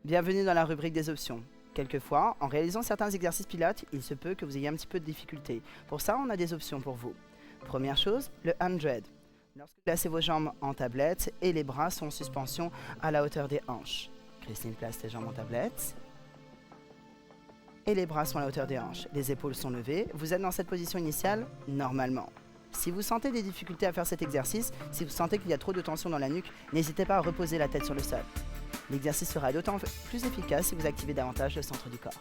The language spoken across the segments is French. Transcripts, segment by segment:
Bienvenue dans la rubrique des options. Quelquefois, en réalisant certains exercices pilates, il se peut que vous ayez un petit peu de difficulté. Pour ça, on a des options pour vous. Première chose, le 100. Lorsque vous placez vos jambes en tablette et les bras sont en suspension à la hauteur des hanches. Christine place les jambes en tablette. Et les bras sont à la hauteur des hanches. Les épaules sont levées. Vous êtes dans cette position initiale normalement. Si vous sentez des difficultés à faire cet exercice, si vous sentez qu'il y a trop de tension dans la nuque, n'hésitez pas à reposer la tête sur le sol. L'exercice sera d'autant plus efficace si vous activez davantage le centre du corps.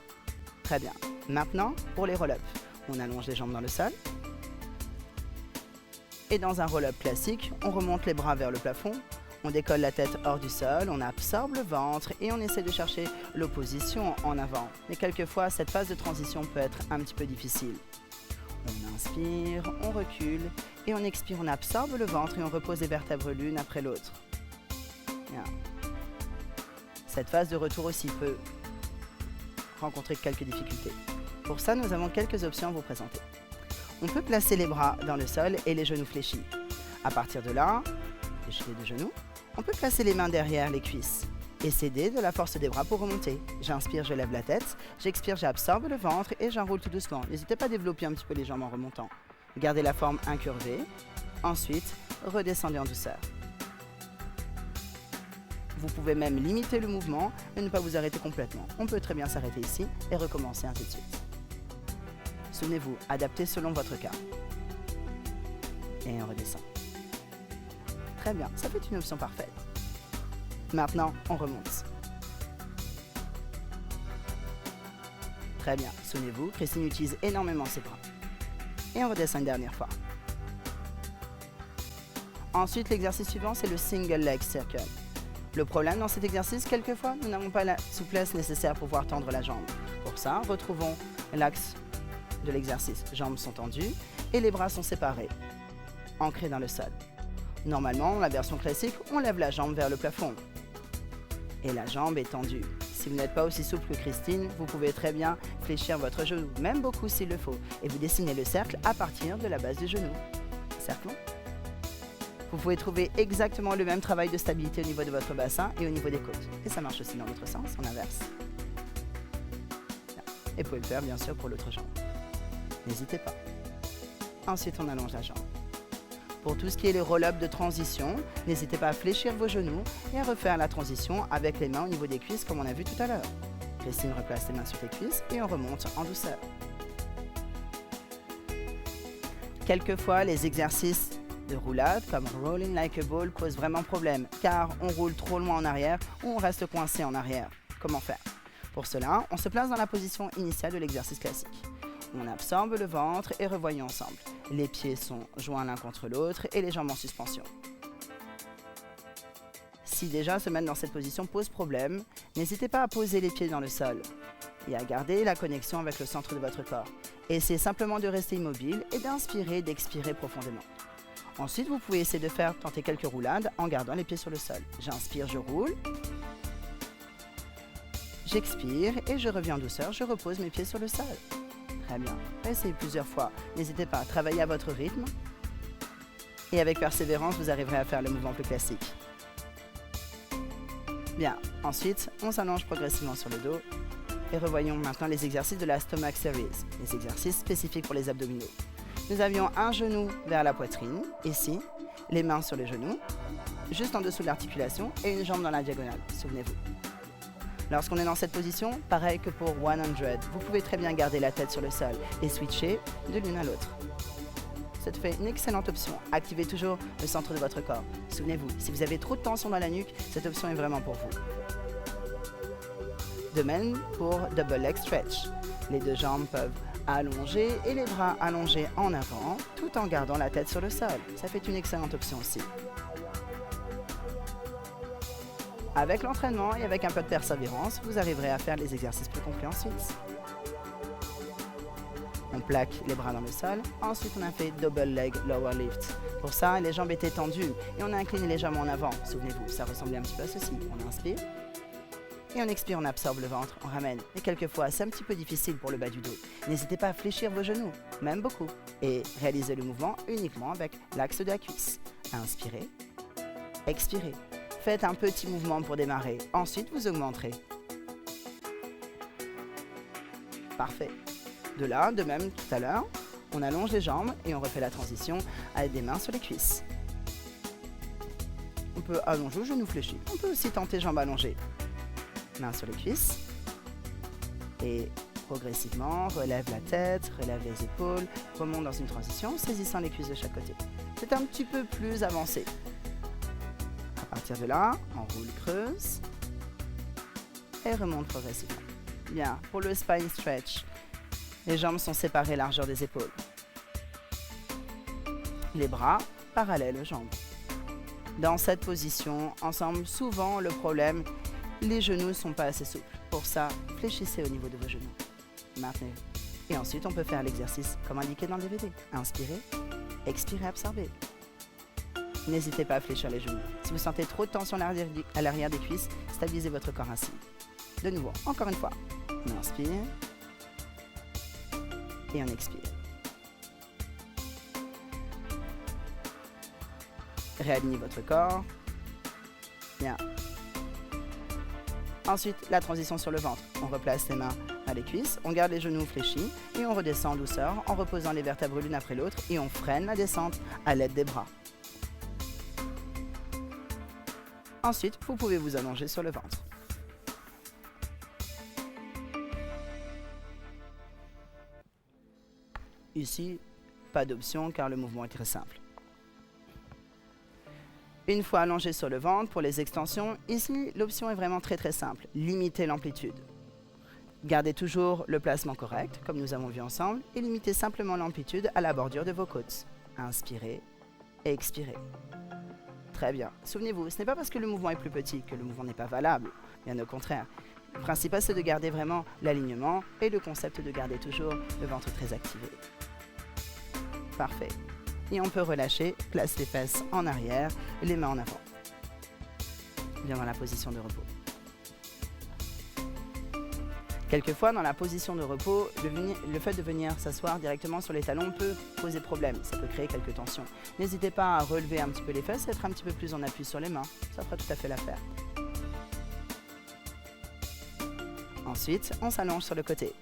Très bien. Maintenant, pour les roll-ups. On allonge les jambes dans le sol. Et dans un roll-up classique, on remonte les bras vers le plafond, on décolle la tête hors du sol, on absorbe le ventre et on essaie de chercher l'opposition en avant. Mais quelquefois, cette phase de transition peut être un petit peu difficile. On inspire, on recule et on expire, on absorbe le ventre et on repose les vertèbres l'une après l'autre. Bien. Cette phase de retour aussi peut rencontrer quelques difficultés. Pour ça, nous avons quelques options à vous présenter. On peut placer les bras dans le sol et les genoux fléchis. À partir de là, fléchis les deux genoux, on peut placer les mains derrière les cuisses et céder de la force des bras pour remonter. J'inspire, je lève la tête, j'expire, j'absorbe le ventre et j'enroule tout doucement. N'hésitez pas à développer un petit peu les jambes en remontant. Gardez la forme incurvée. Ensuite, redescendez en douceur. Vous pouvez même limiter le mouvement et ne pas vous arrêter complètement. On peut très bien s'arrêter ici et recommencer ainsi de suite. Souvenez-vous, adaptez selon votre cas. Et on redescend. Très bien, ça fait une option parfaite. Maintenant, on remonte. Très bien, souvenez-vous, Christine utilise énormément ses bras. Et on redescend une dernière fois. Ensuite, l'exercice suivant, c'est le single leg circle. Le problème dans cet exercice, quelquefois, nous n'avons pas la souplesse nécessaire pour pouvoir tendre la jambe. Pour ça, retrouvons l'axe de l'exercice. Jambes sont tendues et les bras sont séparés, ancrés dans le sol. Normalement, la version classique, on lève la jambe vers le plafond. Et la jambe est tendue. Si vous n'êtes pas aussi souple que Christine, vous pouvez très bien fléchir votre genou, même beaucoup s'il le faut. Et vous dessinez le cercle à partir de la base du genou. Cerclons. Vous pouvez trouver exactement le même travail de stabilité au niveau de votre bassin et au niveau des côtes. Et ça marche aussi dans l'autre sens, en inverse. Et vous pouvez le faire bien sûr pour l'autre jambe. N'hésitez pas. Ensuite, on allonge la jambe. Pour tout ce qui est le roll-up de transition, n'hésitez pas à fléchir vos genoux et à refaire la transition avec les mains au niveau des cuisses comme on a vu tout à l'heure. Christine replace les mains sur les cuisses et on remonte en douceur. Quelquefois, les exercices de roulade comme rolling like a ball posent vraiment problème car on roule trop loin en arrière ou on reste coincé en arrière. Comment faire? Pour cela, on se place dans la position initiale de l'exercice classique. On absorbe le ventre et revoyons ensemble. Les pieds sont joints l'un contre l'autre et les jambes en suspension. Si déjà se mettre dans cette position pose problème, n'hésitez pas à poser les pieds dans le sol et à garder la connexion avec le centre de votre corps. Essayez simplement de rester immobile et d'inspirer et d'expirer profondément. Ensuite, vous pouvez essayer de tenter quelques roulades en gardant les pieds sur le sol. J'inspire, je roule. J'expire et je reviens en douceur, je repose mes pieds sur le sol. Très bien. Essayez plusieurs fois. N'hésitez pas à travailler à votre rythme. Et avec persévérance, vous arriverez à faire le mouvement plus classique. Bien. Ensuite, on s'allonge progressivement sur le dos. Et revoyons maintenant les exercices de la Stomach Series, les exercices spécifiques pour les abdominaux. Nous avions un genou vers la poitrine, ici, les mains sur les genoux, juste en dessous de l'articulation et une jambe dans la diagonale, souvenez-vous. Lorsqu'on est dans cette position, pareil que pour 100, vous pouvez très bien garder la tête sur le sol et switcher de l'une à l'autre. Ça te fait une excellente option. Activez toujours le centre de votre corps. Souvenez-vous, si vous avez trop de tension dans la nuque, cette option est vraiment pour vous. De même pour double leg stretch. Les deux jambes peuvent allonger et les bras allongés en avant, tout en gardant la tête sur le sol. Ça fait une excellente option aussi. Avec l'entraînement et avec un peu de persévérance, vous arriverez à faire les exercices plus complets ensuite. On plaque les bras dans le sol. Ensuite, on a fait double leg lower lift. Pour ça, les jambes étaient tendues et on a incliné légèrement en avant. Souvenez-vous, ça ressemblait un petit peu à ceci. On inspire. Et on expire, on absorbe le ventre, on ramène. Et quelquefois, c'est un petit peu difficile pour le bas du dos. N'hésitez pas à fléchir vos genoux, même beaucoup. Et réalisez le mouvement uniquement avec l'axe de la cuisse. Inspirez, expirez. Faites un petit mouvement pour démarrer. Ensuite, vous augmenterez. Parfait. De là, de même tout à l'heure, on allonge les jambes et on refait la transition avec des mains sur les cuisses. On peut allonger au genou fléchi. On peut aussi tenter jambes allongées. Mains sur les cuisses. Et progressivement, relève la tête, relève les épaules, remonte dans une transition, saisissant les cuisses de chaque côté. C'est un petit peu plus avancé. À partir de là, on roule, creuse et remonte progressivement. Bien, pour le spine stretch, les jambes sont séparées largeur des épaules. Les bras parallèles aux jambes. Dans cette position, ensemble, souvent le problème, les genoux ne sont pas assez souples. Pour ça, fléchissez au niveau de vos genoux. Maintenez. Et ensuite, on peut faire l'exercice comme indiqué dans le DVD. Inspirez, expirez, absorbez. N'hésitez pas à fléchir les genoux. Si vous sentez trop de tension à l'arrière des cuisses, stabilisez votre corps assis. De nouveau, encore une fois. On inspire et on expire. Réalignez votre corps. Bien. Ensuite, la transition sur le ventre. On replace les mains à les cuisses, on garde les genoux fléchis et on redescend en douceur en reposant les vertèbres l'une après l'autre et on freine la descente à l'aide des bras. Ensuite, vous pouvez vous allonger sur le ventre. Ici, pas d'option car le mouvement est très simple. Une fois allongé sur le ventre pour les extensions, ici l'option est vraiment très simple, limitez l'amplitude. Gardez toujours le placement correct, comme nous avons vu ensemble, et limitez simplement l'amplitude à la bordure de vos côtes. Inspirez et expirez. Très bien. Souvenez-vous, ce n'est pas parce que le mouvement est plus petit que le mouvement n'est pas valable, bien au contraire. Le principal c'est de garder vraiment l'alignement et le concept de garder toujours le ventre très activé. Parfait. Et on peut relâcher, place les fesses en arrière et les mains en avant. Bien dans la position de repos. Quelquefois, dans la position de repos, le fait de venir s'asseoir directement sur les talons peut poser problème. Ça peut créer quelques tensions. N'hésitez pas à relever un petit peu les fesses et être un petit peu plus en appui sur les mains. Ça fera tout à fait l'affaire. Ensuite, on s'allonge sur le côté.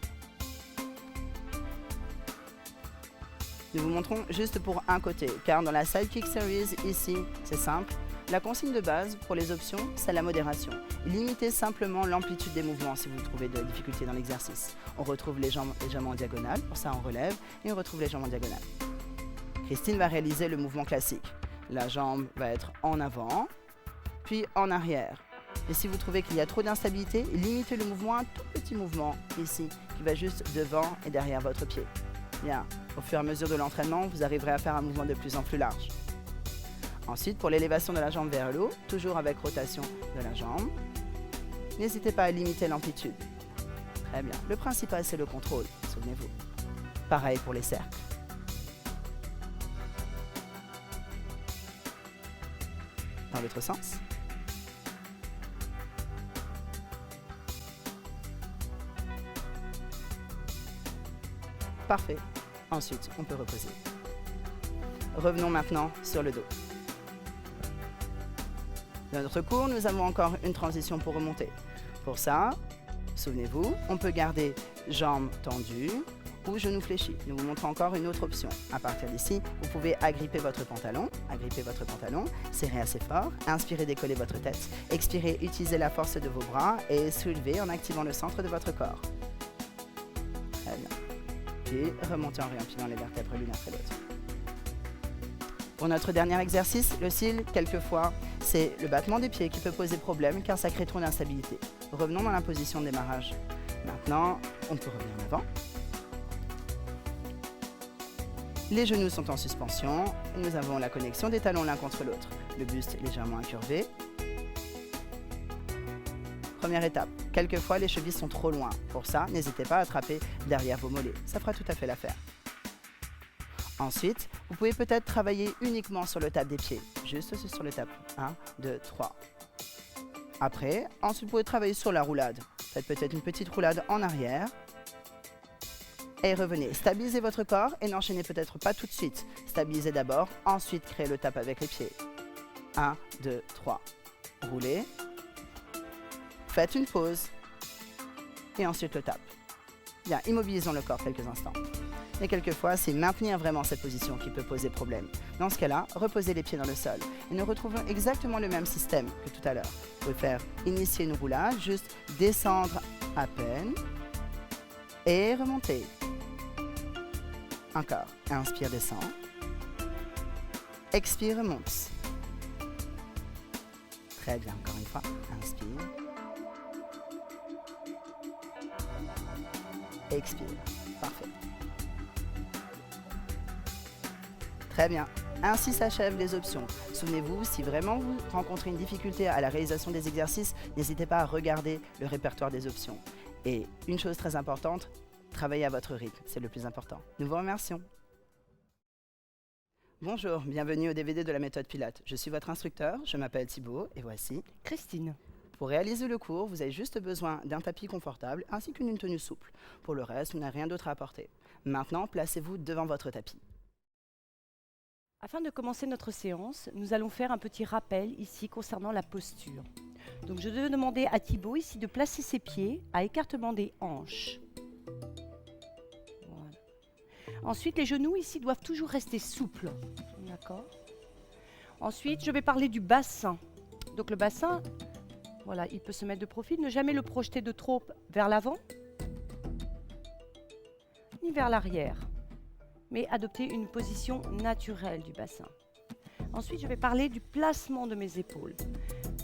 Nous vous montrons juste pour un côté, car dans la Side Kick Series, ici, c'est simple. La consigne de base pour les options, c'est la modération. Limitez simplement l'amplitude des mouvements si vous trouvez de la difficulté dans l'exercice. On retrouve les jambes légèrement en diagonale, pour ça on relève, et on retrouve les jambes en diagonale. Christine va réaliser le mouvement classique. La jambe va être en avant, puis en arrière. Et si vous trouvez qu'il y a trop d'instabilité, limitez le mouvement à un tout petit mouvement, ici, qui va juste devant et derrière votre pied. Bien, au fur et à mesure de l'entraînement, vous arriverez à faire un mouvement de plus en plus large. Ensuite, pour l'élévation de la jambe vers le haut, toujours avec rotation de la jambe, n'hésitez pas à limiter l'amplitude. Très bien. Le principal, c'est le contrôle, souvenez-vous. Pareil pour les cercles. Dans l'autre sens. Parfait. Ensuite, on peut reposer. Revenons maintenant sur le dos. Dans notre cours, nous avons encore une transition pour remonter. Pour ça, souvenez-vous, on peut garder jambes tendues ou genoux fléchis. Nous vous montrons encore une autre option. À partir d'ici, vous pouvez agripper votre pantalon, serrer assez fort, inspirez, décoller votre tête, expirez, utilisez la force de vos bras et soulevez en activant le centre de votre corps. Très bien. Puis remontez en réempillant les vertèbres l'une après l'autre. Pour notre dernier exercice, le cil, quelquefois, c'est le battement des pieds qui peut poser problème car ça crée trop d'instabilité. Revenons dans la position de démarrage. Maintenant, on peut revenir en avant. Les genoux sont en suspension. Nous avons la connexion des talons l'un contre l'autre. Le buste légèrement incurvé. Première étape. Quelquefois, les chevilles sont trop loin. Pour ça, n'hésitez pas à attraper derrière vos mollets. Ça fera tout à fait l'affaire. Ensuite, vous pouvez peut-être travailler uniquement sur le tap des pieds. Juste sur le tap. 1, 2, 3. Après, ensuite, vous pouvez travailler sur la roulade. Faites peut-être une petite roulade en arrière. Et revenez. Stabilisez votre corps et n'enchaînez peut-être pas tout de suite. Stabilisez d'abord, ensuite créez le tap avec les pieds. 1, 2, 3. Roulez. Faites une pause. Et ensuite le tap. Bien, immobilisons le corps quelques instants. Et quelquefois, c'est maintenir vraiment cette position qui peut poser problème. Dans ce cas-là, reposez les pieds dans le sol. Et nous retrouvons exactement le même système que tout à l'heure. Vous pouvez faire initier une roulade, juste descendre à peine et remonter. Encore. Inspire, descend. Expire, remonte. Très bien, encore une fois. Inspire. Expire. Parfait. Très bien. Ainsi s'achèvent les options. Souvenez-vous, si vraiment vous rencontrez une difficulté à la réalisation des exercices, n'hésitez pas à regarder le répertoire des options. Et une chose très importante, travaillez à votre rythme, c'est le plus important. Nous vous remercions. Bonjour, bienvenue au DVD de la méthode Pilates. Je suis votre instructeur, je m'appelle Thibaut et voici Christine. Pour réaliser le cours, vous avez juste besoin d'un tapis confortable ainsi qu'une tenue souple. Pour le reste, vous n'avez rien d'autre à apporter. Maintenant, placez-vous devant votre tapis. Afin de commencer notre séance, nous allons faire un petit rappel ici concernant la posture. Donc je vais demander à Thibaut ici de placer ses pieds à écartement des hanches. Voilà. Ensuite, les genoux ici doivent toujours rester souples. D'accord. Ensuite, je vais parler du bassin. Donc le bassin, voilà, il peut se mettre de profil, ne jamais le projeter de trop vers l'avant, ni vers l'arrière, mais adopter une position naturelle du bassin. Ensuite, je vais parler du placement de mes épaules.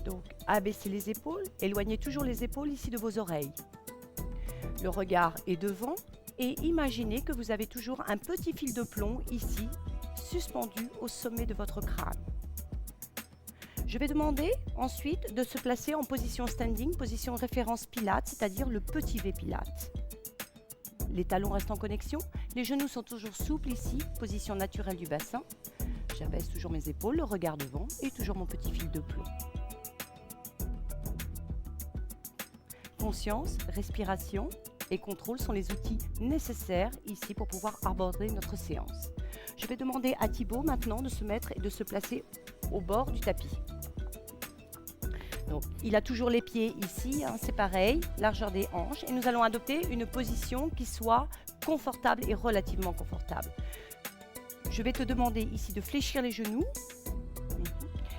Donc, abaissez les épaules, éloignez toujours les épaules ici de vos oreilles. Le regard est devant et imaginez que vous avez toujours un petit fil de plomb ici, suspendu au sommet de votre crâne. Je vais demander ensuite de se placer en position standing, position référence Pilates, c'est-à-dire le petit V Pilates. Les talons restent en connexion, les genoux sont toujours souples ici, position naturelle du bassin. J'abaisse toujours mes épaules, le regard devant et toujours mon petit fil de plomb. Conscience, respiration et contrôle sont les outils nécessaires ici pour pouvoir aborder notre séance. Je vais demander à Thibaut maintenant de se mettre et de se placer au bord du tapis. Donc, il a toujours les pieds ici, hein, c'est pareil, largeur des hanches. Et nous allons adopter une position qui soit confortable et relativement confortable. Je vais te demander ici de fléchir les genoux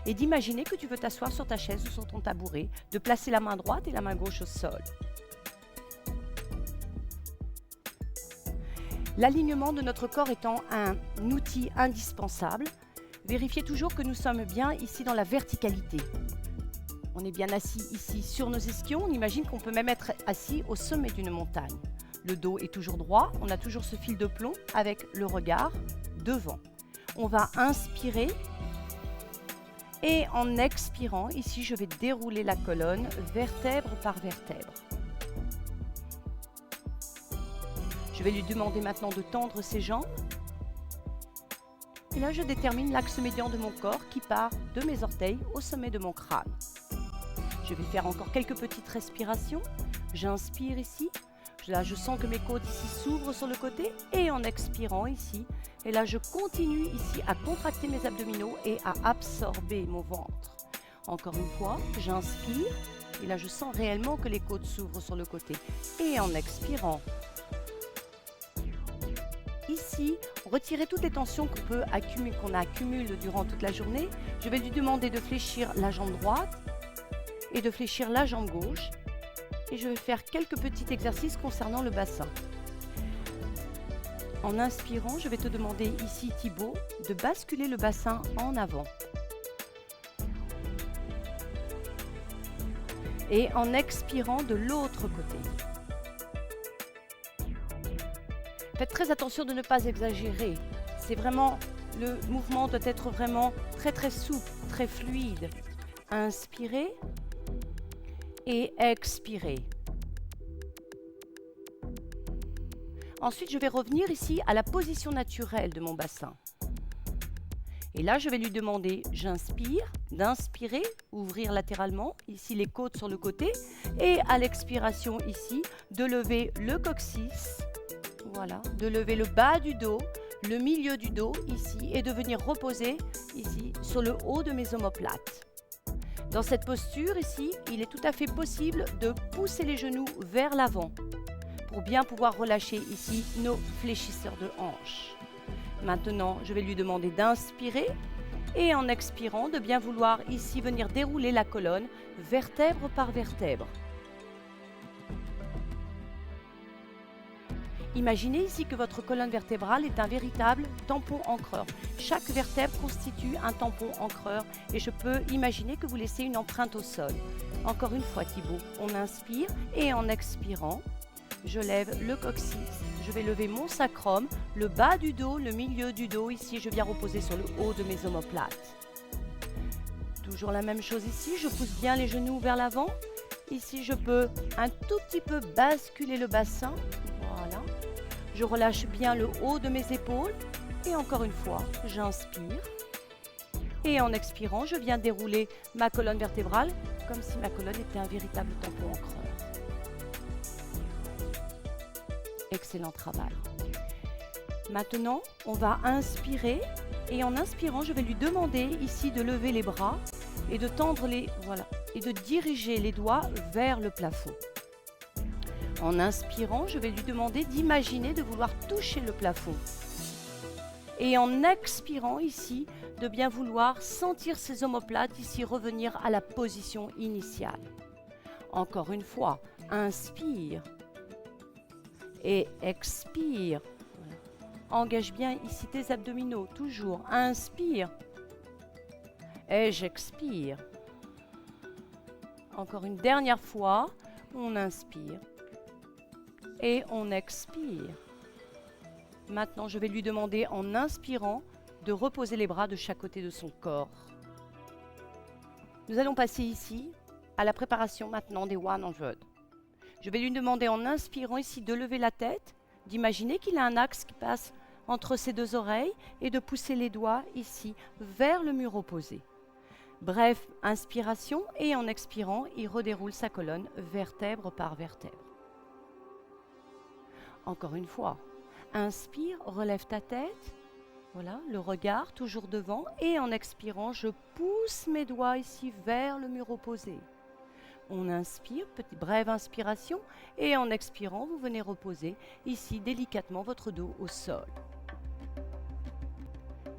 et d'imaginer que tu veux t'asseoir sur ta chaise ou sur ton tabouret, de placer la main droite et la main gauche au sol. L'alignement de notre corps étant un outil indispensable, vérifiez toujours que nous sommes bien ici dans la verticalité. On est bien assis ici sur nos ischions, on imagine qu'on peut même être assis au sommet d'une montagne. Le dos est toujours droit, on a toujours ce fil de plomb avec le regard devant. On va inspirer et en expirant, ici je vais dérouler la colonne vertèbre par vertèbre. Je vais lui demander maintenant de tendre ses jambes. Et là je détermine l'axe médian de mon corps qui part de mes orteils au sommet de mon crâne. Je vais faire encore quelques petites respirations. J'inspire ici. Là, je sens que mes côtes ici s'ouvrent sur le côté. Et en expirant ici. Et là, je continue ici à contracter mes abdominaux et à absorber mon ventre. Encore une fois, j'inspire. Et là, je sens réellement que les côtes s'ouvrent sur le côté. Et en expirant. Ici, retirez toutes les tensions qu'on accumule durant toute la journée. Je vais lui demander de fléchir la jambe droite et de fléchir la jambe gauche. Et je vais faire quelques petits exercices concernant le bassin. En inspirant, je vais te demander ici, Thibaut, de basculer le bassin en avant. Et en expirant de l'autre côté. Faites très attention de ne pas exagérer. C'est vraiment, le mouvement doit être vraiment très très souple, très fluide. Inspirez. Et expirez. Ensuite, je vais revenir ici à la position naturelle de mon bassin. Et là, je vais lui demander, j'inspire, d'inspirer, ouvrir latéralement, ici les côtes sur le côté, et à l'expiration ici, de lever le coccyx, voilà, de lever le bas du dos, le milieu du dos ici, et de venir reposer ici sur le haut de mes omoplates. Dans cette posture ici, il est tout à fait possible de pousser les genoux vers l'avant. pour bien pouvoir relâcher ici nos fléchisseurs de hanches. Maintenant, je vais lui demander d'inspirer et en expirant, de bien vouloir ici venir dérouler la colonne vertèbre par vertèbre. Imaginez ici que votre colonne vertébrale est un véritable tampon encreur. Chaque vertèbre constitue un tampon encreur et je peux imaginer que vous laissez une empreinte au sol. Encore une fois Thibaut, on inspire et en expirant, je lève le coccyx, je vais lever mon sacrum, le bas du dos, le milieu du dos. Ici, je viens reposer sur le haut de mes omoplates. Toujours la même chose ici, je pousse bien les genoux vers l'avant. Ici, je peux un tout petit peu basculer le bassin. Voilà. Je relâche bien le haut de mes épaules. Et encore une fois, j'inspire. Et en expirant, je viens dérouler ma colonne vertébrale comme si ma colonne était un véritable tampon encreur. Excellent travail. Maintenant, on va inspirer et en inspirant, je vais lui demander ici de lever les bras et de tendre les, voilà, et de diriger les doigts vers le plafond. En inspirant, je vais lui demander d'imaginer de vouloir toucher le plafond. Et en expirant ici, de bien vouloir sentir ses omoplates ici revenir à la position initiale. Encore une fois, inspire et expire. Voilà. Engage bien ici tes abdominaux, toujours. Inspire et j'expire. Encore une dernière fois, on inspire et on expire. Maintenant, je vais lui demander en inspirant de reposer les bras de chaque côté de son corps. Nous allons passer ici à la préparation maintenant des 100. Je vais lui demander en inspirant ici de lever la tête, d'imaginer qu'il a un axe qui passe entre ses deux oreilles et de pousser les doigts ici vers le mur opposé. Bref, inspiration et en expirant, il redéroule sa colonne vertèbre par vertèbre. Encore une fois, inspire, relève ta tête, voilà, le regard toujours devant et en expirant, je pousse mes doigts ici vers le mur opposé. On inspire, petite brève inspiration et en expirant, vous venez reposer ici délicatement votre dos au sol.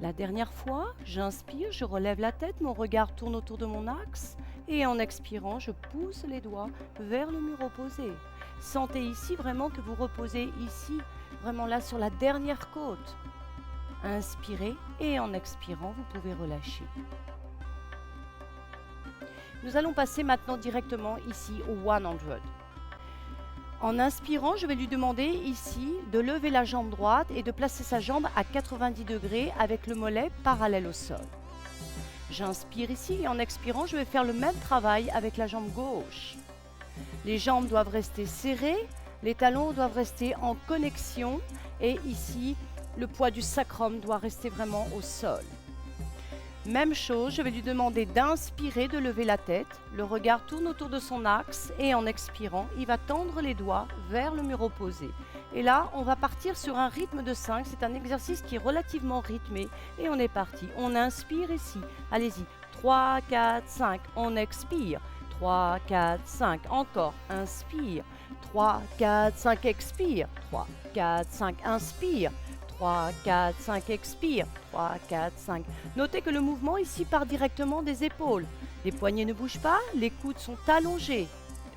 La dernière fois, j'inspire, je relève la tête, mon regard tourne autour de mon axe et en expirant, je pousse les doigts vers le mur opposé. Sentez ici vraiment que vous reposez ici, vraiment là sur la dernière côte. Inspirez et en expirant, vous pouvez relâcher. Nous allons passer maintenant directement ici au 100. En inspirant, je vais lui demander ici de lever la jambe droite et de placer sa jambe à 90 degrés avec le mollet parallèle au sol. J'inspire ici et en expirant, je vais faire le même travail avec la jambe gauche. Les jambes doivent rester serrées, les talons doivent rester en connexion et ici, le poids du sacrum doit rester vraiment au sol. Même chose, je vais lui demander d'inspirer, de lever la tête. Le regard tourne autour de son axe et en expirant, il va tendre les doigts vers le mur opposé. Et là, on va partir sur un rythme de 5. C'est un exercice qui est relativement rythmé et on est parti. On inspire ici. Allez-y. 3, 4, 5. On expire. 3, 4, 5. Encore. Inspire. 3, 4, 5. Expire. 3, 4, 5. Inspire. 3, 4, 5, expire, 3, 4, 5. Notez que le mouvement ici part directement des épaules. Les poignets ne bougent pas, les coudes sont allongés.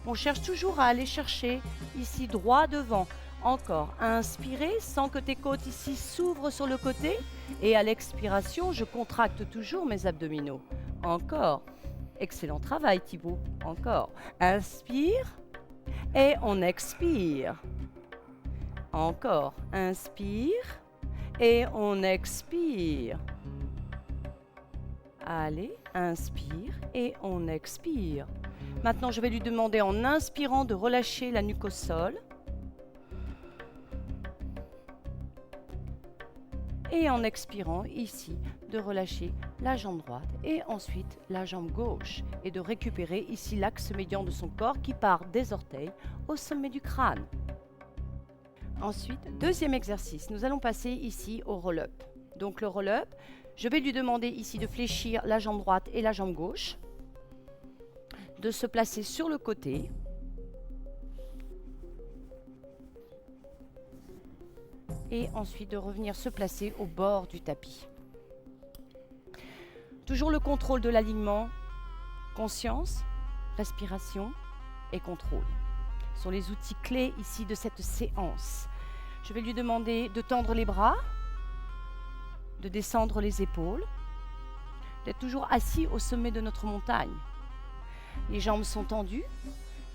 On cherche toujours à aller chercher ici droit devant. Encore, inspirez sans que tes côtes ici s'ouvrent sur le côté. Et à l'expiration, je contracte toujours mes abdominaux. Encore. Excellent travail Thibaut. Encore. Inspire et on expire. Encore. Inspire. Et on expire. Allez, inspire et on expire. Maintenant, je vais lui demander en inspirant de relâcher la nuque au sol. Et en expirant ici, de relâcher la jambe droite et ensuite la jambe gauche. Et de récupérer ici l'axe médian de son corps qui part des orteils au sommet du crâne. Ensuite, deuxième exercice, nous allons passer ici au roll-up. Donc le roll-up, je vais lui demander ici de fléchir la jambe droite et la jambe gauche, de se placer sur le côté et ensuite de revenir se placer au bord du tapis. Toujours le contrôle de l'alignement, conscience, respiration et contrôle. Ce sont les outils clés ici de cette séance. Je vais lui demander de tendre les bras, de descendre les épaules, d'être toujours assis au sommet de notre montagne. Les jambes sont tendues.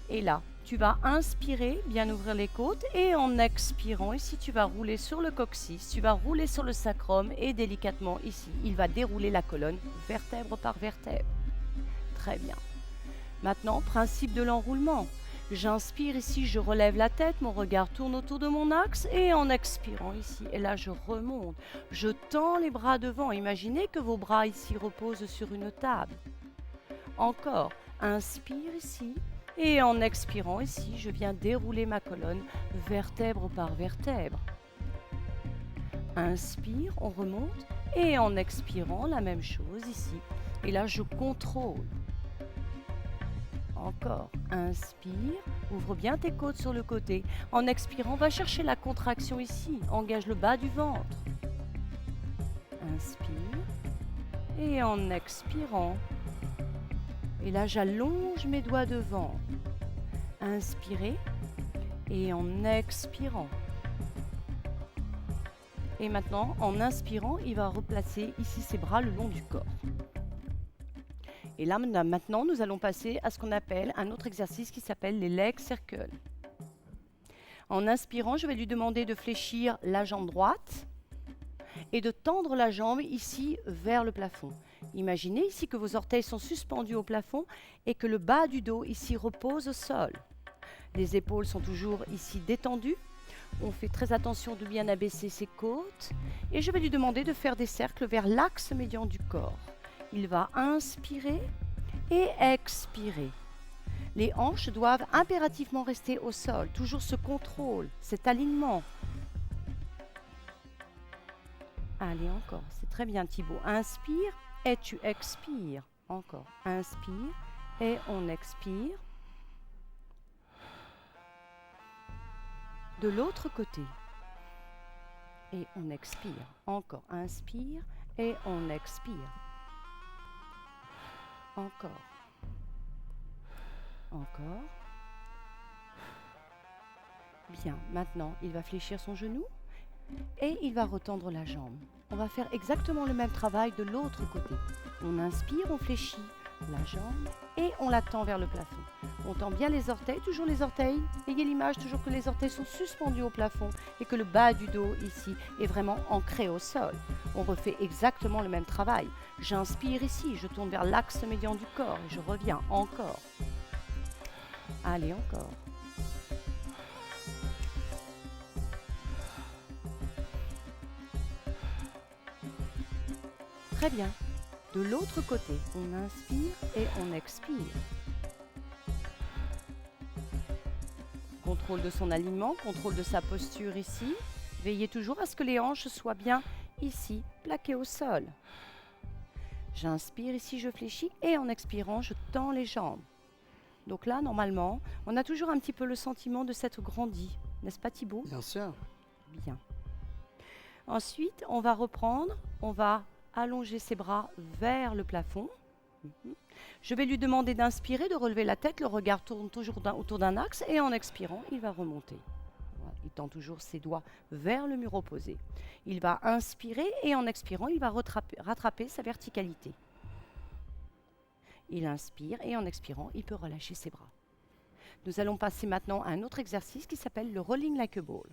Et là, tu vas inspirer, bien ouvrir les côtes, et en expirant, ici, tu vas rouler sur le coccyx, tu vas rouler sur le sacrum, et délicatement, ici, il va dérouler la colonne, vertèbre par vertèbre. Très bien. Maintenant, principe de l'enroulement. J'inspire ici, je relève la tête, mon regard tourne autour de mon axe, et en expirant ici, et là, je remonte. Je tends les bras devant. Imaginez que vos bras ici reposent sur une table. Encore, inspire ici. Et en expirant ici, je viens dérouler ma colonne vertèbre par vertèbre. Inspire, on remonte. Et en expirant, la même chose ici. Et là, je contrôle. Encore. Inspire, ouvre bien tes côtes sur le côté. En expirant, va chercher la contraction ici. Engage le bas du ventre. Inspire. Et en expirant, et là, j'allonge mes doigts devant. Inspirez. Et en expirant. Et maintenant, en inspirant, il va replacer ici ses bras le long du corps. Et là, maintenant, nous allons passer à ce qu'on appelle un autre exercice qui s'appelle les leg circles. En inspirant, je vais lui demander de fléchir la jambe droite et de tendre la jambe ici vers le plafond. Imaginez ici que vos orteils sont suspendus au plafond et que le bas du dos ici repose au sol. Les épaules sont toujours ici détendues. On fait très attention de bien abaisser ses côtes. Et je vais lui demander de faire des cercles vers l'axe médian du corps. Il va inspirer et expirer. Les hanches doivent impérativement rester au sol. Toujours ce contrôle, cet alignement. Allez, encore. C'est très bien, Thibaut. Inspire. Et tu expires. Encore. Inspire. Et on expire. De l'autre côté. Et on expire. Encore. Inspire. Et on expire. Encore. Encore. Bien. Maintenant, il va fléchir son genou. Et il va retendre la jambe. On va faire exactement le même travail de l'autre côté. On inspire, on fléchit la jambe et on la tend vers le plafond. On tend bien les orteils, toujours les orteils. Ayez l'image toujours que les orteils sont suspendus au plafond et que le bas du dos ici est vraiment ancré au sol. On refait exactement le même travail. J'inspire ici, je tourne vers l'axe médian du corps et je reviens encore. Allez, encore. Très bien. De l'autre côté, on inspire et on expire. Contrôle de son alignement, contrôle de sa posture ici. Veillez toujours à ce que les hanches soient bien ici, plaquées au sol. J'inspire ici, je fléchis et en expirant, je tends les jambes. Donc là, normalement, on a toujours un petit peu le sentiment de s'être grandi. N'est-ce pas, Thibaut? Bien sûr. Bien. Ensuite, on va reprendre, on va allonger ses bras vers le plafond. Je vais lui demander d'inspirer, de relever la tête, le regard tourne toujours autour d'un axe et en expirant, il va remonter. Voilà. Il tend toujours ses doigts vers le mur opposé. Il va inspirer et en expirant, il va rattraper sa verticalité. Il inspire et en expirant, il peut relâcher ses bras. Nous allons passer maintenant à un autre exercice qui s'appelle le rolling like a ball.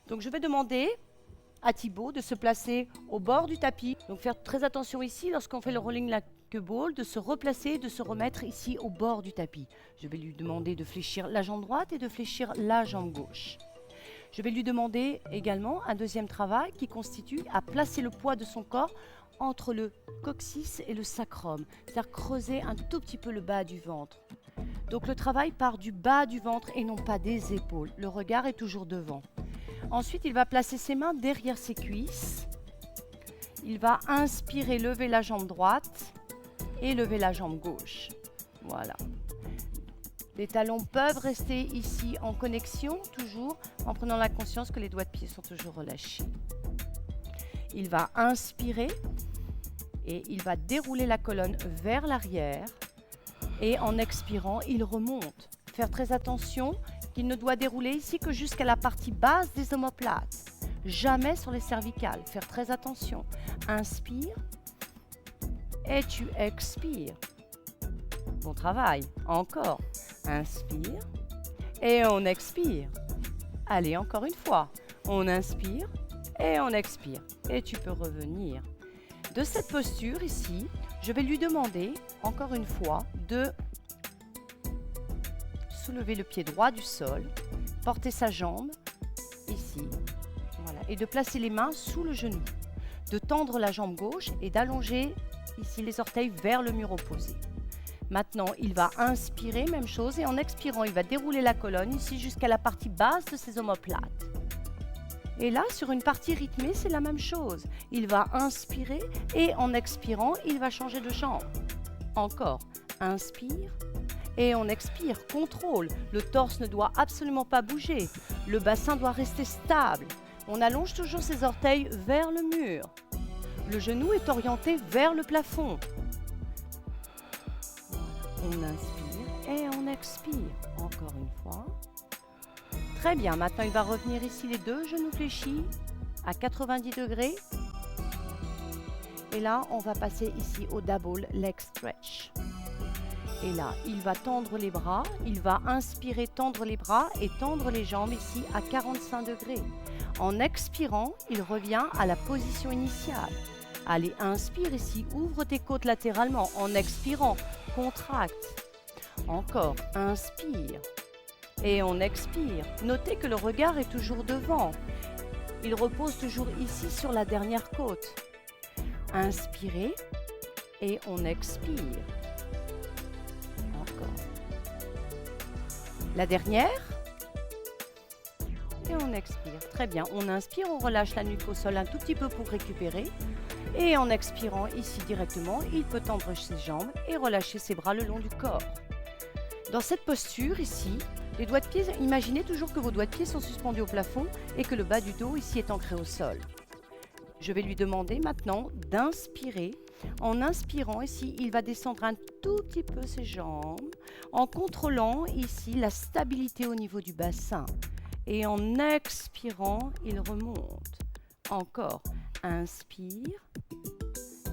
Donc je vais demander à Thibaut de se placer au bord du tapis. Donc faire très attention ici, lorsqu'on fait le rolling like a ball, de se replacer, de se remettre ici au bord du tapis. Je vais lui demander de fléchir la jambe droite et de fléchir la jambe gauche. Je vais lui demander également un deuxième travail qui constitue à placer le poids de son corps entre le coccyx et le sacrum, c'est-à-dire creuser un tout petit peu le bas du ventre. Donc le travail part du bas du ventre et non pas des épaules. Le regard est toujours devant. Ensuite, il va placer ses mains derrière ses cuisses. Il va inspirer, lever la jambe droite et lever la jambe gauche. Voilà. Les talons peuvent rester ici en connexion, toujours en prenant la conscience que les doigts de pied sont toujours relâchés. Il va inspirer et il va dérouler la colonne vers l'arrière. Et en expirant, il remonte. Faire très attention qu'il ne doit dérouler ici que jusqu'à la partie basse des omoplates. Jamais sur les cervicales. Faire très attention. Inspire et tu expires. Bon travail. Encore. Inspire et on expire. Allez, encore une fois. On inspire et on expire. Et tu peux revenir. De cette posture ici, je vais lui demander, encore une fois, de soulever le pied droit du sol, porter sa jambe ici, voilà, et de placer les mains sous le genou, de tendre la jambe gauche et d'allonger ici les orteils vers le mur opposé. Maintenant, il va inspirer, même chose, et en expirant, il va dérouler la colonne ici jusqu'à la partie basse de ses omoplates. Et là, sur une partie rythmée, c'est la même chose. Il va inspirer et en expirant, il va changer de jambe. Encore, inspire et on expire. Contrôle, le torse ne doit absolument pas bouger. Le bassin doit rester stable. On allonge toujours ses orteils vers le mur. Le genou est orienté vers le plafond. On inspire et on expire. Encore une fois. Très bien, maintenant il va revenir ici les deux genoux fléchis à 90 degrés. Et là, on va passer ici au double leg stretch. Et là, il va tendre les bras, il va inspirer, tendre les bras et tendre les jambes ici à 45 degrés. En expirant, il revient à la position initiale. Allez, inspire ici, ouvre tes côtes latéralement. En expirant, contracte. Encore, inspire. Et on expire. Notez que le regard est toujours devant. Il repose toujours ici sur la dernière côte. Inspirez et on expire. Encore. La dernière. Et on expire. Très bien. On inspire, on relâche la nuque au sol un tout petit peu pour récupérer. Et en expirant ici directement, il peut tendre ses jambes et relâcher ses bras le long du corps. Dans cette posture ici, les doigts de pied, imaginez toujours que vos doigts de pied sont suspendus au plafond et que le bas du dos ici est ancré au sol. Je vais lui demander maintenant d'inspirer. En inspirant ici, il va descendre un tout petit peu ses jambes en contrôlant ici la stabilité au niveau du bassin. Et en expirant, il remonte. Encore, inspire.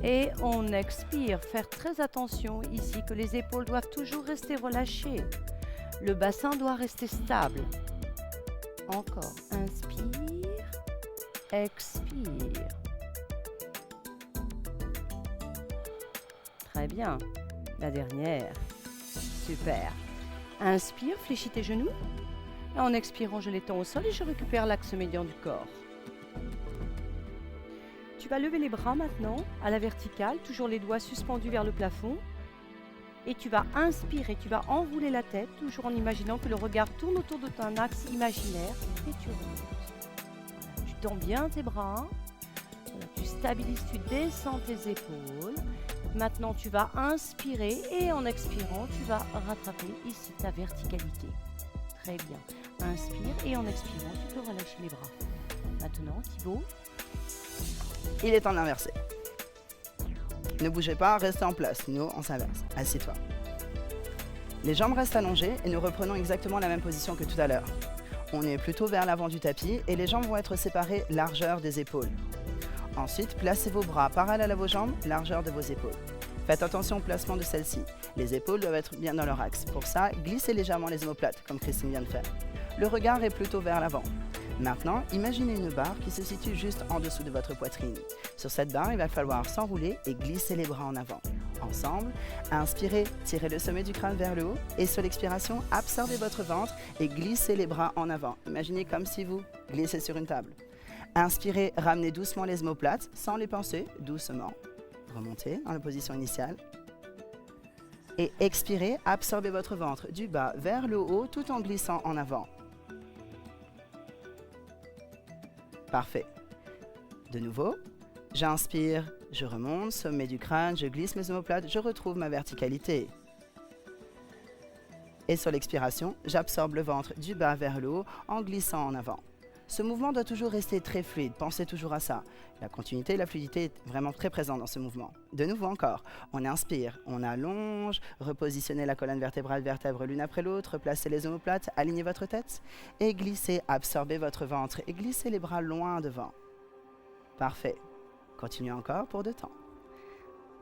Et on expire. Faire très attention ici que les épaules doivent toujours rester relâchées. Le bassin doit rester stable. Encore. Inspire. Expire. Très bien. La dernière. Super. Inspire, fléchis tes genoux. Et en expirant, je les tends au sol et je récupère l'axe médian du corps. Tu vas lever les bras maintenant à la verticale, toujours les doigts suspendus vers le plafond. Et tu vas inspirer, tu vas enrouler la tête, toujours en imaginant que le regard tourne autour de ton axe imaginaire. Et tu remontes. Voilà, tu tends bien tes bras. Voilà, tu stabilises, tu descends tes épaules. Maintenant, tu vas inspirer et en expirant, tu vas rattraper ici ta verticalité. Très bien. Inspire et en expirant, tu peux relâcher les bras. Maintenant, Thibaut. Il est temps d'inverser. Ne bougez pas, restez en place, sinon on s'inverse. Assieds-toi. Les jambes restent allongées et nous reprenons exactement la même position que tout à l'heure. On est plutôt vers l'avant du tapis et les jambes vont être séparées largeur des épaules. Ensuite, placez vos bras parallèles à vos jambes, largeur de vos épaules. Faites attention au placement de celles-ci. Les épaules doivent être bien dans leur axe. Pour ça, glissez légèrement les omoplates, comme Christine vient de faire. Le regard est plutôt vers l'avant. Maintenant, imaginez une barre qui se situe juste en dessous de votre poitrine. Sur cette barre, il va falloir s'enrouler et glisser les bras en avant. Ensemble, inspirez, tirez le sommet du crâne vers le haut et sur l'expiration, absorbez votre ventre et glissez les bras en avant. Imaginez comme si vous glissez sur une table. Inspirez, ramenez doucement les omoplates sans les pincer, doucement. Remontez dans la position initiale. Et expirez, absorbez votre ventre du bas vers le haut tout en glissant en avant. Parfait. De nouveau, j'inspire, je remonte, sommet du crâne, je glisse mes omoplates, je retrouve ma verticalité. Et sur l'expiration, j'absorbe le ventre du bas vers le haut en glissant en avant. Ce mouvement doit toujours rester très fluide, pensez toujours à ça. La continuité et la fluidité est vraiment très présente dans ce mouvement. De nouveau encore, on inspire, on allonge, repositionnez la colonne vertébrale, vertèbre l'une après l'autre, replacez les omoplates, alignez votre tête et glissez, absorbez votre ventre et glissez les bras loin devant. Parfait. Continuez encore pour 2 temps.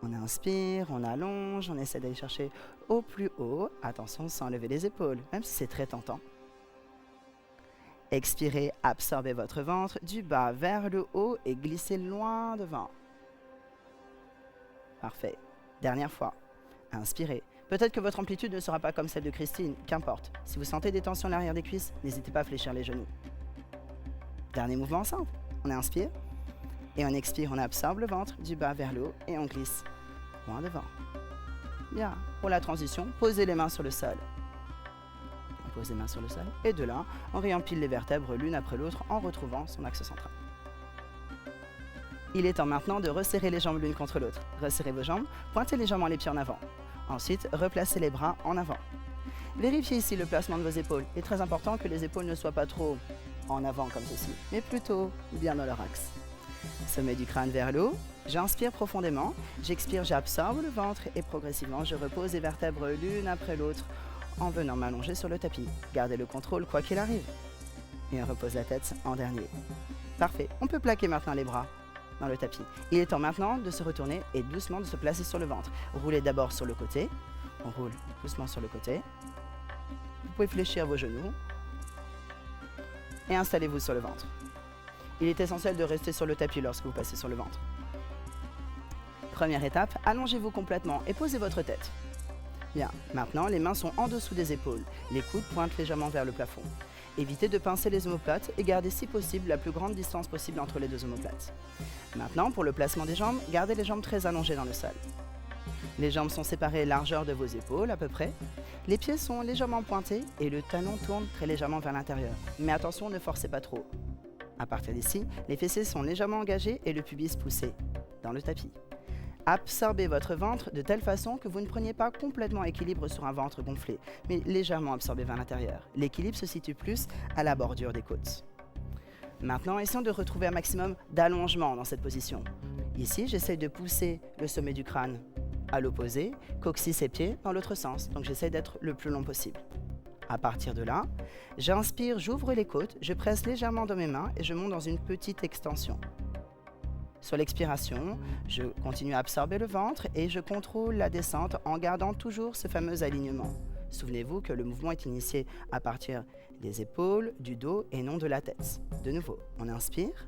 On inspire, on allonge, on essaie d'aller chercher au plus haut. Attention sans lever les épaules, même si c'est très tentant. Expirez, absorbez votre ventre du bas vers le haut et glissez loin devant. Parfait. Dernière fois. Inspirez. Peut-être que votre amplitude ne sera pas comme celle de Christine, qu'importe. Si vous sentez des tensions à l'arrière des cuisses, n'hésitez pas à fléchir les genoux. Dernier mouvement ensemble. On inspire et on expire, on absorbe le ventre du bas vers le haut et on glisse loin devant. Bien. Pour la transition, posez les mains sur le sol. On pose les mains sur le sol et de là, on réempile les vertèbres l'une après l'autre en retrouvant son axe central. Il est temps maintenant de resserrer les jambes l'une contre l'autre. Resserrez vos jambes, pointez légèrement les pieds en avant. Ensuite, replacez les bras en avant. Vérifiez ici le placement de vos épaules. Il est très important que les épaules ne soient pas trop en avant comme ceci, mais plutôt bien dans leur axe. Sommet du crâne vers le haut, j'inspire profondément, j'expire, j'absorbe le ventre et progressivement je repose les vertèbres l'une après l'autre en venant m'allonger sur le tapis. Gardez le contrôle quoi qu'il arrive. Et on repose la tête en dernier. Parfait, on peut plaquer maintenant les bras dans le tapis. Il est temps maintenant de se retourner et doucement de se placer sur le ventre. Roulez d'abord sur le côté, on roule doucement sur le côté. Vous pouvez fléchir vos genoux et installez-vous sur le ventre. Il est essentiel de rester sur le tapis lorsque vous passez sur le ventre. Première étape, allongez-vous complètement et posez votre tête. Bien, maintenant les mains sont en dessous des épaules, les coudes pointent légèrement vers le plafond. Évitez de pincer les omoplates et gardez si possible la plus grande distance possible entre les deux omoplates. Maintenant, pour le placement des jambes, gardez les jambes très allongées dans le sol. Les jambes sont séparées largeur de vos épaules à peu près. Les pieds sont légèrement pointés et le talon tourne très légèrement vers l'intérieur. Mais attention, ne forcez pas trop. À partir d'ici, les fessiers sont légèrement engagés et le pubis poussé dans le tapis. Absorbez votre ventre de telle façon que vous ne preniez pas complètement équilibre sur un ventre gonflé, mais légèrement absorbé vers l'intérieur. L'équilibre se situe plus à la bordure des côtes. Maintenant, essayons de retrouver un maximum d'allongement dans cette position. Ici, j'essaie de pousser le sommet du crâne à l'opposé, coccyx et pieds dans l'autre sens, donc j'essaie d'être le plus long possible. À partir de là, j'inspire, j'ouvre les côtes, je presse légèrement dans mes mains et je monte dans une petite extension. Sur l'expiration, je continue à absorber le ventre et je contrôle la descente en gardant toujours ce fameux alignement. Souvenez-vous que le mouvement est initié à partir des épaules, du dos et non de la tête. De nouveau, on inspire.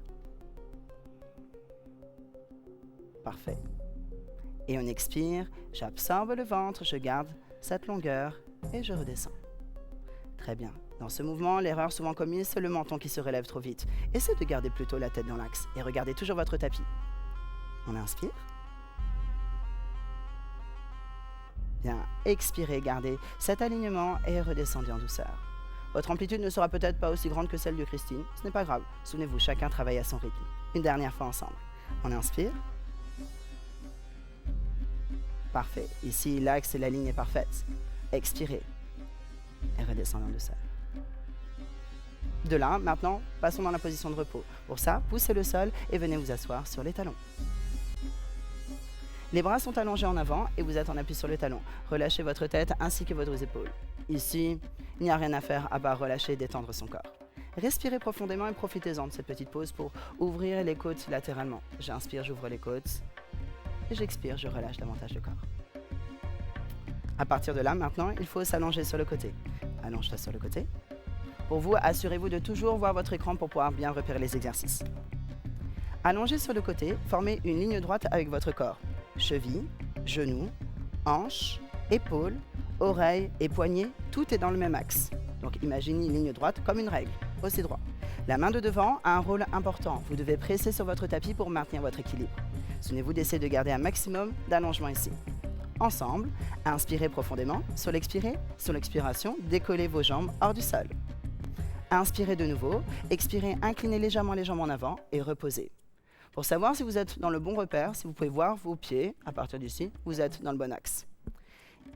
Parfait. Et on expire, j'absorbe le ventre, je garde cette longueur et je redescends. Très bien. Dans ce mouvement, l'erreur souvent commise, c'est le menton qui se relève trop vite. Essayez de garder plutôt la tête dans l'axe et regardez toujours votre tapis. On inspire. Bien, expirez, gardez cet alignement et redescendez en douceur. Votre amplitude ne sera peut-être pas aussi grande que celle de Christine, ce n'est pas grave. Souvenez-vous, chacun travaille à son rythme. Une dernière fois ensemble. On inspire. Parfait. Ici, l'axe et la ligne est parfaite. Expirez. Et redescendez en douceur. De là, maintenant, passons dans la position de repos. Pour ça, poussez le sol et venez vous asseoir sur les talons. Les bras sont allongés en avant et vous êtes en appui sur le talon. Relâchez votre tête ainsi que vos épaules. Ici, il n'y a rien à faire à part relâcher et détendre son corps. Respirez profondément et profitez-en de cette petite pause pour ouvrir les côtes latéralement. J'inspire, j'ouvre les côtes. Et j'expire, je relâche davantage le corps. À partir de là, maintenant, il faut s'allonger sur le côté. Allonge-toi sur le côté. Pour vous, assurez-vous de toujours voir votre écran pour pouvoir bien repérer les exercices. Allongez sur le côté, formez une ligne droite avec votre corps. Cheville, genoux, hanches, épaules, oreilles et poignets, tout est dans le même axe. Donc imaginez une ligne droite comme une règle, aussi droit. La main de devant a un rôle important. Vous devez presser sur votre tapis pour maintenir votre équilibre. Souvenez-vous d'essayer de garder un maximum d'allongement ici. Ensemble, inspirez profondément. Sur l'expiration, décollez vos jambes hors du sol. Inspirez de nouveau, expirez, inclinez légèrement les jambes en avant et reposez. Pour savoir si vous êtes dans le bon repère, si vous pouvez voir vos pieds, à partir d'ici, vous êtes dans le bon axe.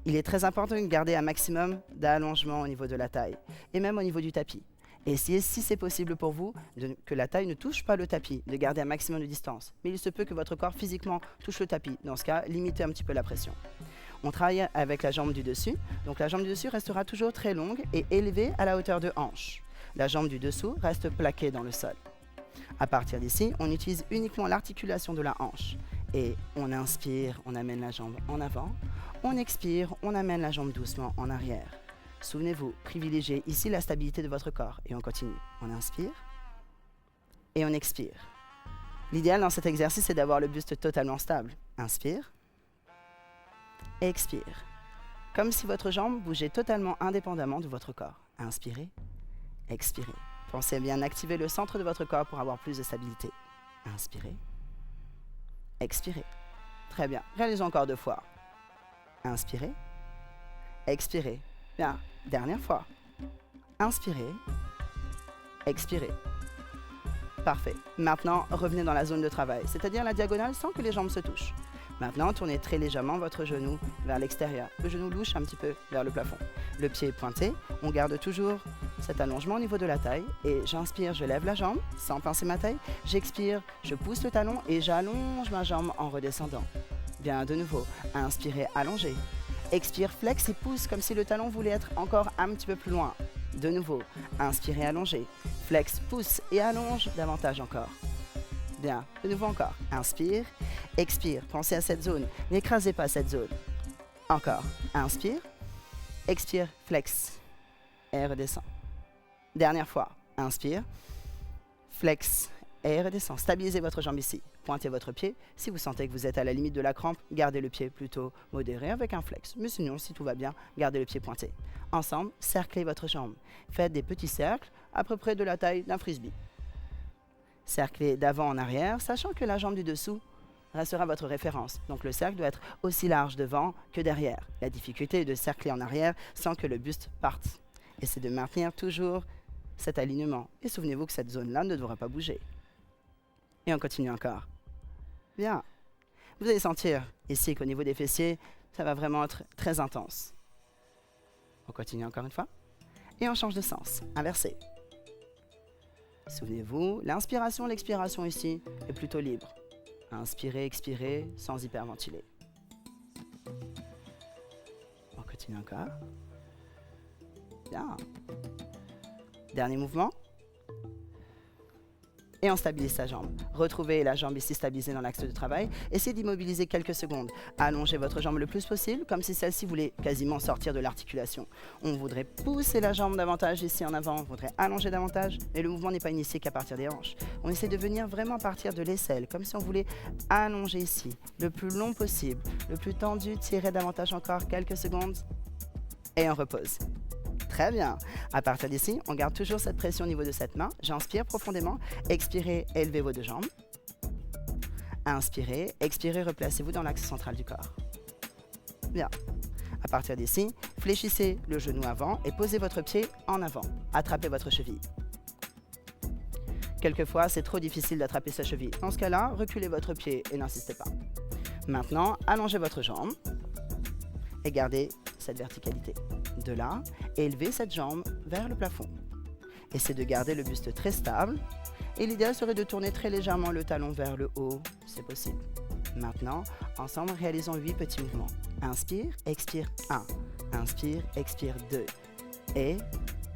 Il est très important de garder un maximum d'allongement au niveau de la taille et même au niveau du tapis. Essayez, si c'est possible pour vous, que la taille ne touche pas le tapis, de garder un maximum de distance. Mais il se peut que votre corps physiquement touche le tapis. Dans ce cas, limitez un petit peu la pression. On travaille avec la jambe du dessus. Donc la jambe du dessus restera toujours très longue et élevée à la hauteur de hanche. La jambe du dessous reste plaquée dans le sol. À partir d'ici, on utilise uniquement l'articulation de la hanche. Et on inspire, on amène la jambe en avant. On expire, on amène la jambe doucement en arrière. Souvenez-vous, privilégiez ici la stabilité de votre corps. Et on continue. On inspire et on expire. L'idéal dans cet exercice, c'est d'avoir le buste totalement stable. Inspire, expire. Comme si votre jambe bougeait totalement indépendamment de votre corps. Inspirez, expirez. Pensez à bien activer le centre de votre corps pour avoir plus de stabilité. Inspirez, expirez. Très bien. Réalisons encore 2 fois. Inspirez, expirez. Bien. Dernière fois. Inspirez, expirez. Parfait. Maintenant, revenez dans la zone de travail, c'est-à-dire la diagonale sans que les jambes se touchent. Maintenant, tournez très légèrement votre genou vers l'extérieur. Le genou louche un petit peu vers le plafond. Le pied est pointé. On garde toujours cet allongement au niveau de la taille. Et j'inspire, je lève la jambe sans pincer ma taille. J'expire, je pousse le talon et j'allonge ma jambe en redescendant. Bien, de nouveau. Inspirez, allongez. Expire, flex et pousse comme si le talon voulait être encore un petit peu plus loin. De nouveau. Inspirez, allongez. Flex, pousse et allonge davantage encore. Bien, de nouveau encore. Inspire, expire. Pensez à cette zone. N'écrasez pas cette zone. Encore. Inspire, expire, flex et redescend. Dernière fois. Inspire, flex et redescend. Stabilisez votre jambe ici. Pointez votre pied. Si vous sentez que vous êtes à la limite de la crampe, gardez le pied plutôt modéré avec un flex. Mais sinon, si tout va bien, gardez le pied pointé. Ensemble, cerclez votre jambe. Faites des petits cercles à peu près de la taille d'un frisbee. Cerclez d'avant en arrière, sachant que la jambe du dessous restera votre référence. Donc le cercle doit être aussi large devant que derrière. La difficulté est de cercler en arrière sans que le buste parte. Et c'est de maintenir toujours cet alignement. Et souvenez-vous que cette zone-là ne devra pas bouger. Et on continue encore. Bien. Vous allez sentir ici qu'au niveau des fessiers, ça va vraiment être très intense. On continue encore une fois. Et on change de sens. Inversé. Souvenez-vous, l'inspiration, l'expiration ici est plutôt libre. Inspirez, expirez, sans hyperventiler. On continue encore. Bien. Dernier mouvement. Et on stabilise sa jambe. Retrouvez la jambe ici stabilisée dans l'axe de travail. Essayez d'immobiliser quelques secondes. Allongez votre jambe le plus possible, comme si celle-ci voulait quasiment sortir de l'articulation. On voudrait pousser la jambe davantage ici en avant, on voudrait allonger davantage, mais le mouvement n'est pas initié qu'à partir des hanches. On essaie de venir vraiment partir de l'aisselle, comme si on voulait allonger ici, le plus long possible, le plus tendu, tirer davantage encore quelques secondes, et on repose. Très bien. À partir d'ici, on garde toujours cette pression au niveau de cette main. J'inspire profondément. Expirez, élevez vos 2 jambes. Inspirez, expirez, replacez-vous dans l'axe central du corps. Bien. À partir d'ici, fléchissez le genou avant et posez votre pied en avant. Attrapez votre cheville. Quelquefois, c'est trop difficile d'attraper sa cheville. Dans ce cas-là, reculez votre pied et n'insistez pas. Maintenant, allongez votre jambe et gardez cette verticalité. De là, élevez cette jambe vers le plafond. Essayez de garder le buste très stable. Et l'idéal serait de tourner très légèrement le talon vers le haut, c'est possible. Maintenant, ensemble, réalisons 8 petits mouvements. Inspire, expire 1. Inspire, expire 2. Et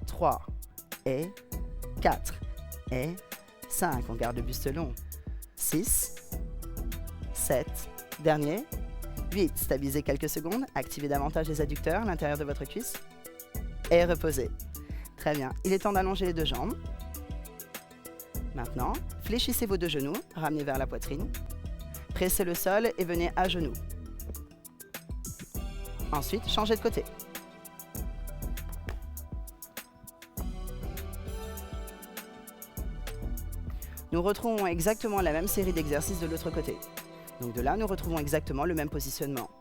3. Et 4. Et 5. On garde le buste long. 6. 7. Dernier. 8. Stabilisez quelques secondes. Activez davantage les adducteurs à l'intérieur de votre cuisse. Et reposez. Très bien. Il est temps d'allonger les 2 jambes. Maintenant, fléchissez vos 2 genoux. Ramenez vers la poitrine. Pressez le sol et venez à genoux. Ensuite, changez de côté. Nous retrouvons exactement la même série d'exercices de l'autre côté. Donc de là, nous retrouvons exactement le même positionnement.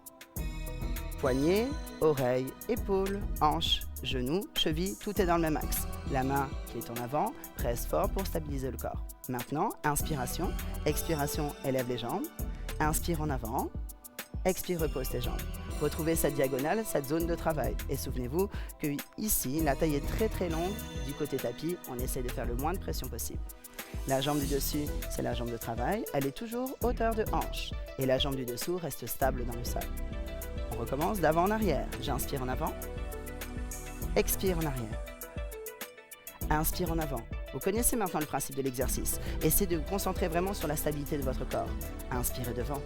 Poignets, oreilles, épaules, hanches, genoux, chevilles, tout est dans le même axe. La main qui est en avant presse fort pour stabiliser le corps. Maintenant, inspiration, expiration, élève les jambes. Inspire en avant, expire, repose tes jambes. Retrouvez cette diagonale, cette zone de travail. Et souvenez-vous que ici, la taille est très longue du côté tapis. On essaie de faire le moins de pression possible. La jambe du dessus, c'est la jambe de travail. Elle est toujours hauteur de hanche. Et la jambe du dessous reste stable dans le sol. On recommence d'avant en arrière. J'inspire en avant. Expire en arrière. Inspire en avant. Vous connaissez maintenant le principe de l'exercice. Essayez de vous concentrer vraiment sur la stabilité de votre corps. Inspirez devant.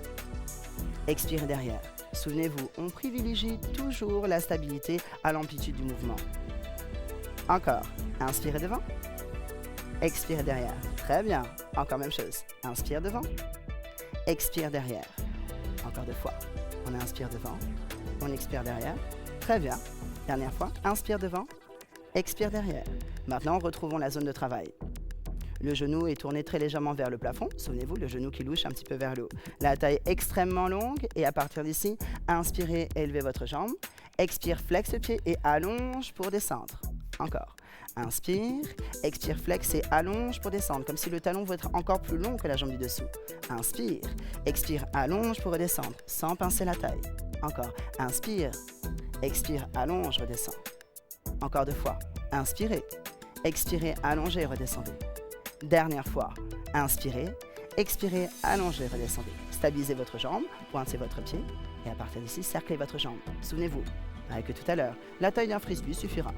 Expirez derrière. Souvenez-vous, on privilégie toujours la stabilité à l'amplitude du mouvement. Encore. Inspirez devant. Expirez derrière. Très bien. Encore même chose. Inspire devant. Expire derrière. Encore 2 fois. On inspire devant. On expire derrière. Très bien. Dernière fois. Inspire devant. Expire derrière. Maintenant, retrouvons la zone de travail. Le genou est tourné très légèrement vers le plafond. Souvenez-vous, le genou qui louche un petit peu vers le haut. La taille extrêmement longue. Et à partir d'ici, inspirez, élevez votre jambe. Expire, flexe le pied et allonge pour descendre. Encore. Inspire, expire, flex et allonge pour descendre, comme si le talon veut être encore plus long que la jambe du dessous. Inspire, expire, allonge pour redescendre, sans pincer la taille. Encore. Inspire, expire, allonge, redescend. Encore 2 fois. Inspirez, expirez, allongez, redescendez. Dernière fois. Inspirez, expirez, allongez, redescendez. Stabilisez votre jambe, pointez votre pied et à partir d'ici, cerclez votre jambe. Souvenez-vous, pareil que tout à l'heure, la taille d'un frisbee suffira.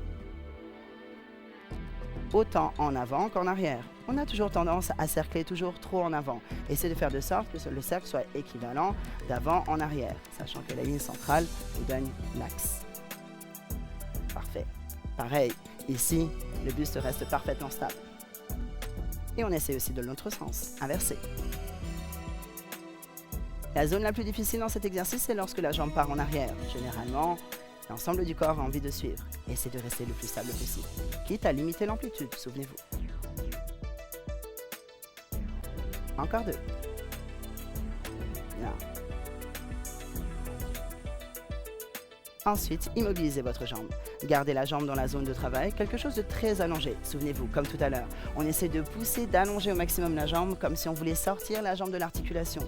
Autant en avant qu'en arrière. On a toujours tendance à cercler toujours trop en avant. Essayez de faire de sorte que le cercle soit équivalent d'avant en arrière, sachant que la ligne centrale vous donne l'axe. Parfait. Pareil, ici, le buste reste parfaitement stable. Et on essaie aussi de l'autre sens, inversé. La zone la plus difficile dans cet exercice, c'est lorsque la jambe part en arrière. Généralement, l'ensemble du corps a envie de suivre. Essayez de rester le plus stable possible, quitte à limiter l'amplitude, souvenez-vous. Encore 2. Bien. Ensuite, immobilisez votre jambe. Gardez la jambe dans la zone de travail, quelque chose de très allongé. Souvenez-vous, comme tout à l'heure, on essaie de pousser, d'allonger au maximum la jambe, comme si on voulait sortir la jambe de l'articulation.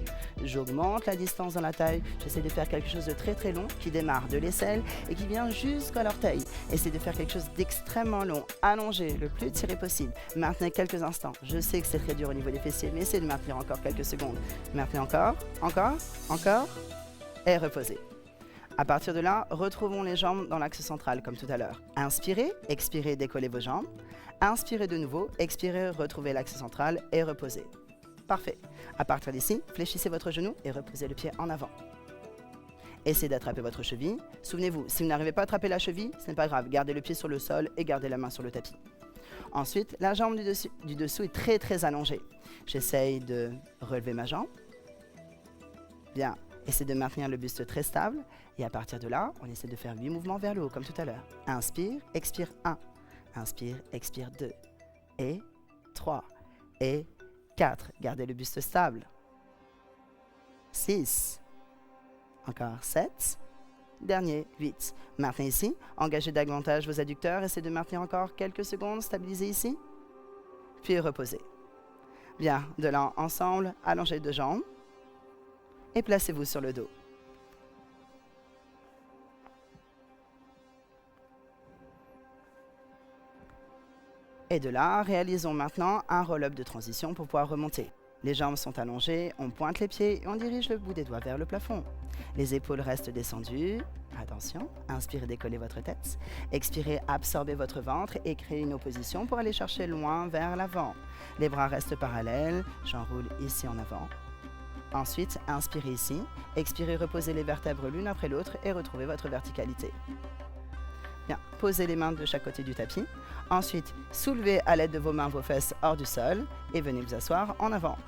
J'augmente la distance dans la taille, j'essaie de faire quelque chose de très long, qui démarre de l'aisselle et qui vient jusqu'à l'orteil. Essayez de faire quelque chose d'extrêmement long, allongé, le plus tiré possible. Maintenez quelques instants. Je sais que c'est très dur au niveau des fessiers, mais essayez de maintenir encore quelques secondes. Maintenez encore, et reposez. À partir de là, retrouvons les jambes dans l'axe central, comme tout à l'heure. Inspirez, expirez, décollez vos jambes. Inspirez de nouveau, expirez, retrouvez l'axe central et reposez. Parfait. À partir d'ici, fléchissez votre genou et reposez le pied en avant. Essayez d'attraper votre cheville. Souvenez-vous, si vous n'arrivez pas à attraper la cheville, ce n'est pas grave. Gardez le pied sur le sol et gardez la main sur le tapis. Ensuite, la jambe du dessous est très allongée. J'essaye de relever ma jambe. Bien. Essayez de maintenir le buste très stable. Et à partir de là, on essaie de faire 8 mouvements vers le haut, comme tout à l'heure. Inspire, expire 1. Inspire, expire 2. Et 3. Et 4. Gardez le buste stable. 6. Encore 7. Dernier, 8. Maintenez ici. Engagez davantage vos adducteurs. Essayez de maintenir encore quelques secondes. Stabilisez ici. Puis reposez. Bien, de là ensemble, allongez 2 jambes. Et placez-vous sur le dos. Et de là, réalisons maintenant un roll-up de transition pour pouvoir remonter. Les jambes sont allongées, on pointe les pieds et on dirige le bout des doigts vers le plafond. Les épaules restent descendues. Attention, inspirez, décollez votre tête. Expirez, absorbez votre ventre et créez une opposition pour aller chercher loin vers l'avant. Les bras restent parallèles, j'enroule ici en avant. Ensuite, inspirez ici, expirez, reposez les vertèbres l'une après l'autre et retrouvez votre verticalité. Bien, posez les mains de chaque côté du tapis. Ensuite, soulevez à l'aide de vos mains vos fesses hors du sol et venez vous asseoir en avant.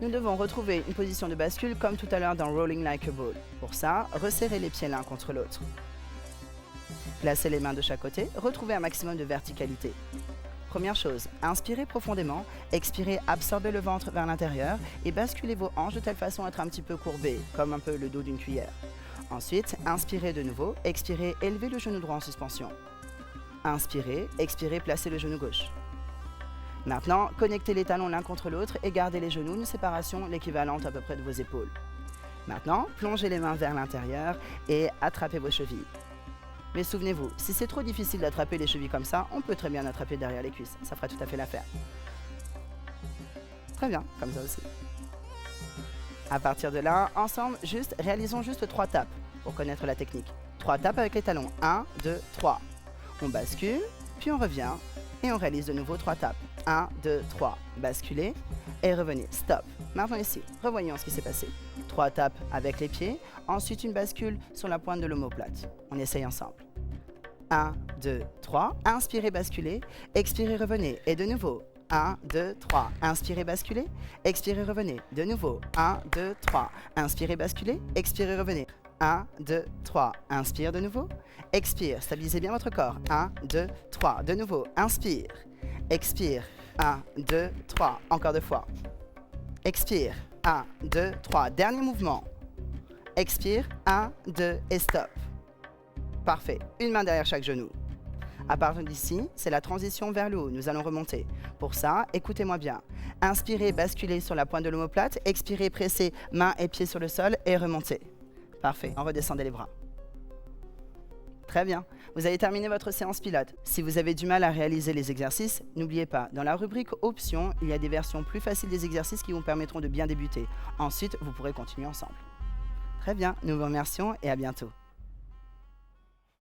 Nous devons retrouver une position de bascule comme tout à l'heure dans Rolling Like a Ball. Pour ça, resserrez les pieds l'un contre l'autre. Placez les mains de chaque côté, retrouvez un maximum de verticalité. Première chose, inspirez profondément, expirez, absorbez le ventre vers l'intérieur et basculez vos hanches de telle façon à être un petit peu courbé, comme un peu le dos d'une cuillère. Ensuite, inspirez de nouveau, expirez, élevez le genou droit en suspension. Inspirez, expirez, placez le genou gauche. Maintenant, connectez les talons l'un contre l'autre et gardez les genoux, une séparation l'équivalente à peu près de vos épaules. Maintenant, plongez les mains vers l'intérieur et attrapez vos chevilles. Mais souvenez-vous, si c'est trop difficile d'attraper les chevilles comme ça, on peut très bien attraper derrière les cuisses. Ça fera tout à fait l'affaire. Très bien, comme ça aussi. À partir de là, ensemble, réalisons juste 3 tapes pour connaître la technique. 3 tapes avec les talons. 1, 2, 3. On bascule, puis on revient et on réalise de nouveau 3 tapes. 1, 2, 3. Basculez et revenez. Stop. Maintenant ici, revoyons ce qui s'est passé. 3 tapes avec les pieds, ensuite une bascule sur la pointe de l'omoplate. On essaye ensemble. 1, 2, 3. Inspirez, basculez. Expirez, revenez. Et de nouveau. 1, 2, 3. Inspirez, basculez. Expirez, revenez. De nouveau. 1, 2, 3. Inspirez, basculez. Expirez, revenez. 1, 2, 3. Inspire de nouveau. Expire. Stabilisez bien votre corps. 1, 2, 3. De nouveau. Inspire. Expire. 1, 2, 3. Encore 2 fois. Expire. 1, 2, 3. Dernier mouvement. Expire. 1, 2 et stop. Parfait. Une main derrière chaque genou. À partir d'ici, c'est la transition vers le haut. Nous allons remonter. Pour ça, écoutez-moi bien. Inspirez, basculez sur la pointe de l'omoplate. Expirez, pressez mains et pieds sur le sol et remontez. Parfait. En redescendez les bras. Très bien. Vous avez terminé votre séance pilates. Si vous avez du mal à réaliser les exercices, n'oubliez pas, dans la rubrique options, il y a des versions plus faciles des exercices qui vous permettront de bien débuter. Ensuite, vous pourrez continuer ensemble. Très bien. Nous vous remercions et à bientôt.